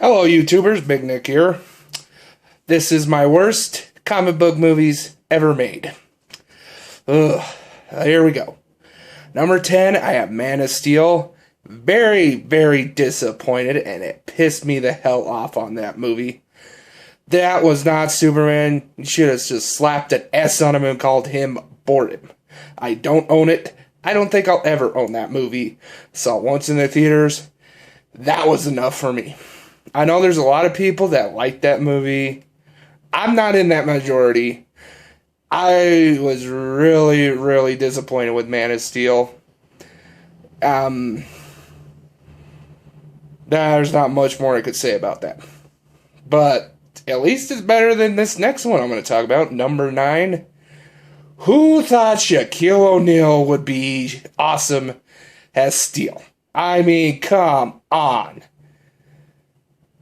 Hello, YouTubers. Big Nick here. This is my worst comic book movies ever made. Here we go. Number 10, I have Man of Steel. Very, very disappointed, and it pissed me the hell off on that movie. That was not Superman. You should have just slapped an S on him and called him Boredom. I don't own it. I don't think I'll ever own that movie. Saw it once in the theaters. That was enough for me. I know there's a lot of people that like that movie. I'm not in that majority. I was really, really disappointed with Man of Steel. There's not much more I could say about that. But at least it's better than this next one I'm going to talk about. Number 9. Who thought Shaquille O'Neal would be awesome as Steel? I mean, come on.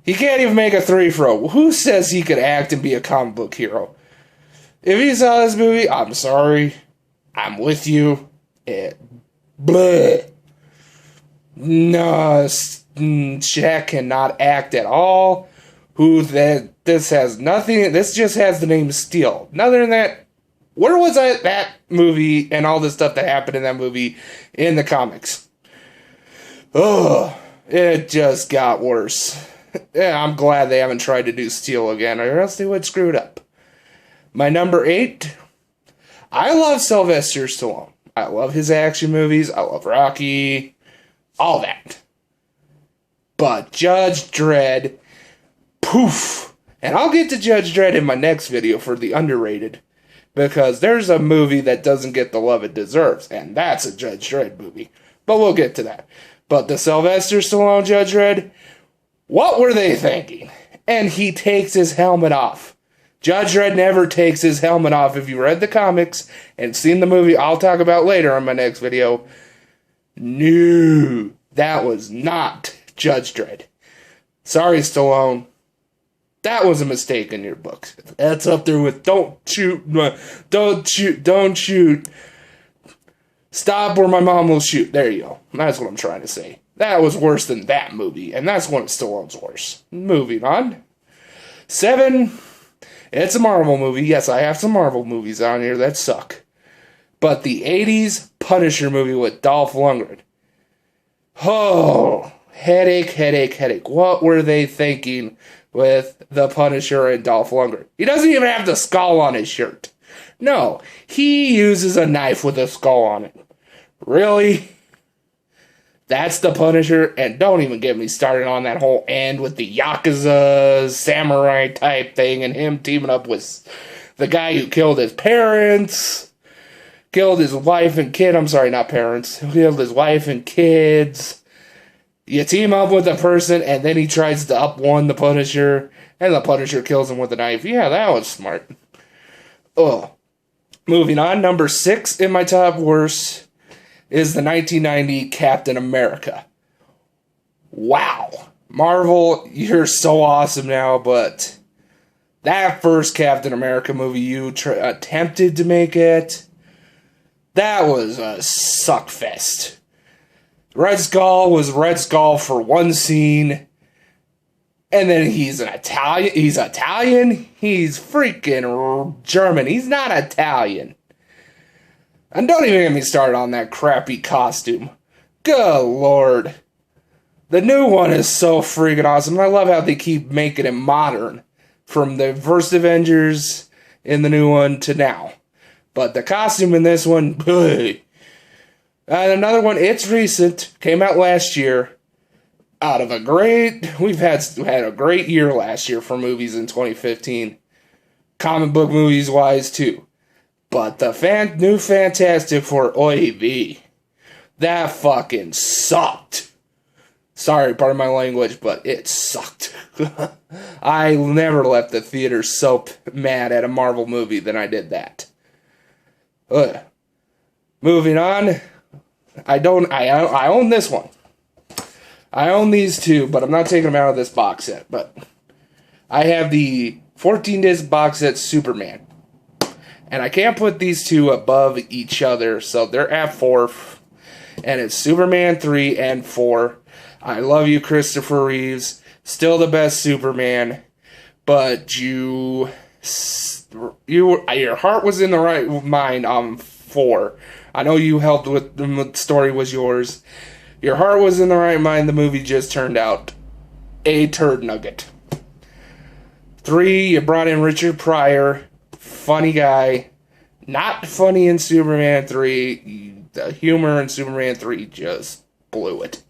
He can't even make a three throw. Who says he could act and be a comic book hero? If you saw this movie, I'm sorry. I'm with you. Bleh. No, Shaq cannot act at all. This has nothing. This just has the name Steel. Other than that, where was that movie and all the stuff that happened in that movie in the comics? Oh, it just got worse. Yeah, I'm glad they haven't tried to do Steel again, or else they would screw it up. My number 8, I love Sylvester Stallone. I love his action movies. I love Rocky. All that. But Judge Dredd, poof. And I'll get to Judge Dredd in my next video for the underrated. Because there's a movie that doesn't get the love it deserves. And that's a Judge Dredd movie. But we'll get to that. But the Sylvester Stallone Judge Dredd, what were they thinking? And he takes his helmet off. Judge Dredd never takes his helmet off. If you read the comics and seen the movie I'll talk about later on my next video, no, that was not Judge Dredd. Sorry, Stallone. That was a mistake in your book. That's up there with don't shoot. Stop or my mom will shoot. There you go. That's what I'm trying to say. That was worse than that movie, and that's one of Stallone's worse. Moving on. 7, it's a Marvel movie. Yes, I have some Marvel movies on here that suck. But the 80s Punisher movie with Dolph Lundgren. Oh, headache. What were they thinking with the Punisher and Dolph Lundgren? He doesn't even have the skull on his shirt. No, he uses a knife with a skull on it. Really? That's the Punisher? And don't even get me started on that whole end with the Yakuza samurai type thing and him teaming up with the guy who killed his parents, killed his wife and kid. I'm sorry, not parents. Killed his wife and kids. You team up with a person and then he tries to up-one the Punisher and the Punisher kills him with a knife. Yeah, that was smart. Oh. Moving on, number 6 in my top worst is the 1990 Captain America. Wow. Marvel, you're so awesome now, but that first Captain America movie, you attempted to make it, that was a suckfest. Red Skull was Red Skull for one scene, and then he's Italian, he's freaking German, he's not Italian. And don't even get me started on that crappy costume. Good lord. The new one is so freaking awesome. I love how they keep making it modern. From the first Avengers in the new one to now. But the costume in this one, and another one, it's recent. Came out last year. We've had a great year last year for movies in 2015. Comic book movies wise too. But the new Fantastic Four, oy vey, that fucking sucked. Sorry, pardon my language, but it sucked. I never left the theater so mad at a Marvel movie than I did that. Moving on, I own this one. I own these two, but I'm not taking them out of this box set. But I have the 14-disc box set Superman. And I can't put these two above each other, so they're at 4. And it's Superman 3 and 4. I love you, Christopher Reeves. Still the best Superman, but your heart was in the right mind on 4. I know you helped with the story was yours. Your heart was in the right mind. The movie just turned out a turd nugget. 3, you brought in Richard Pryor, funny guy. Not funny in Superman 3. The humor in Superman 3 just blew it.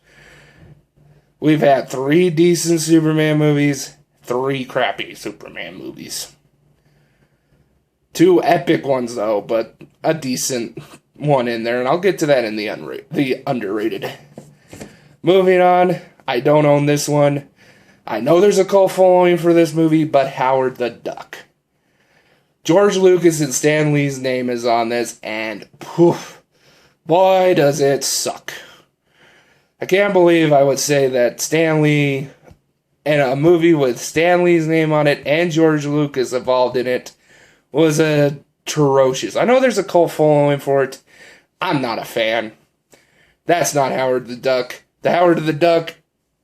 We've had 3 decent Superman movies, 3 crappy Superman movies. 2 epic ones, though, but a decent one in there, and I'll get to that in the underrated. Moving on, I don't own this one. I know there's a cult following for this movie, but Howard the Duck. George Lucas and Stan Lee's name is on this, and poof, boy, does it suck. I can't believe I would say that Stan Lee, and a movie with Stan Lee's name on it and George Lucas involved in it, was atrocious. I know there's a cult following for it. I'm not a fan. That's not Howard the Duck. The Howard the Duck,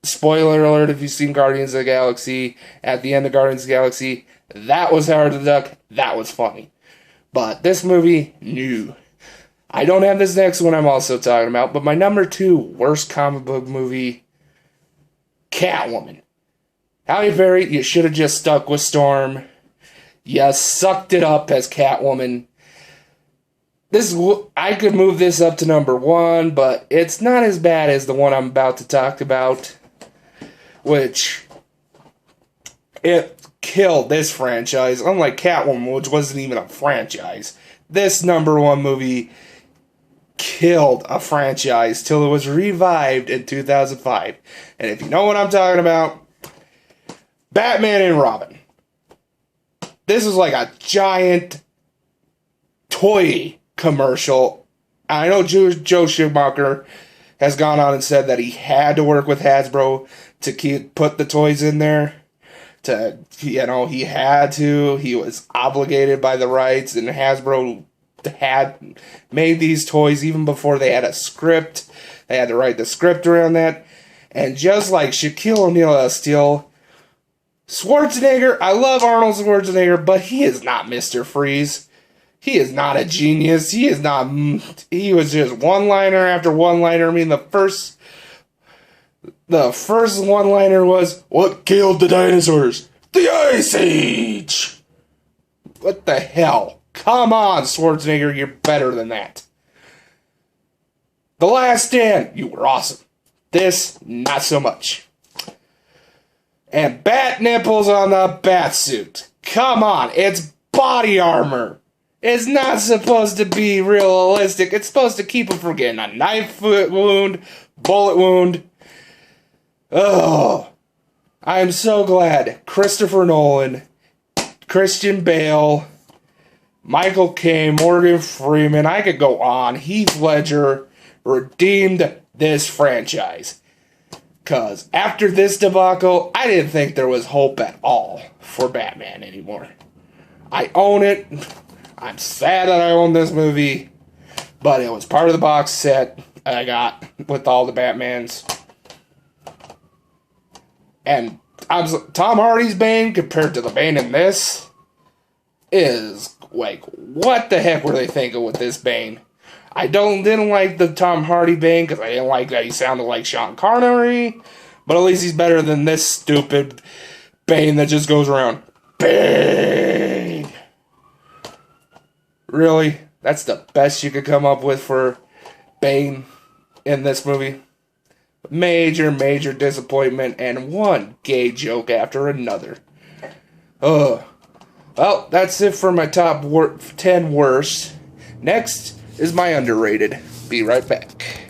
spoiler alert if you've seen Guardians of the Galaxy, at the end of Guardians of the Galaxy, that was Howard the Duck. That was funny. But this movie, no. I don't have this next one I'm also talking about, but my number 2 worst comic book movie, Catwoman. Halle Berry, you should have just stuck with Storm. You sucked it up as Catwoman. I could move this up to number 1, but it's not as bad as the one I'm about to talk about, which it killed this franchise. Unlike Catwoman, which wasn't even a franchise, this number 1 movie killed a franchise till it was revived in 2005. And if you know what I'm talking about, Batman and Robin. This is like a giant toy commercial. I know Joe Schumacher has gone on and said that he had to work with Hasbro to put the toys in there. He had to. He was obligated by the rights, and Hasbro had made these toys even before they had a script. They had to write the script around that. And just like Shaquille O'Neal Steel, Schwarzenegger, I love Arnold Schwarzenegger, but he is not Mr. Freeze. He is not a genius. He was just one-liner after one-liner. I mean, the first one-liner was, "What killed the dinosaurs? The Ice Age!" What the hell? Come on, Schwarzenegger, you're better than that. The Last Stand, you were awesome. This, not so much. And bat nipples on the bat suit. Come on, it's body armor. It's not supposed to be realistic. It's supposed to keep him from getting a knife wound, bullet wound. Oh, I'm so glad Christopher Nolan, Christian Bale, Michael Caine, Morgan Freeman, I could go on, Heath Ledger, redeemed this franchise. Because after this debacle, I didn't think there was hope at all for Batman anymore. I own it. I'm sad that I own this movie, but it was part of the box set I got with all the Batmans. And Tom Hardy's Bane compared to the Bane in this is like, what the heck were they thinking with this Bane? I didn't like the Tom Hardy Bane because I didn't like that he sounded like Sean Connery, but at least he's better than this stupid Bane that just goes around, Bane. Really? That's the best you could come up with for Bane in this movie? Major, major disappointment, and one gay joke after another. Well, that's it for my top 10 worst. Next is my underrated. Be right back.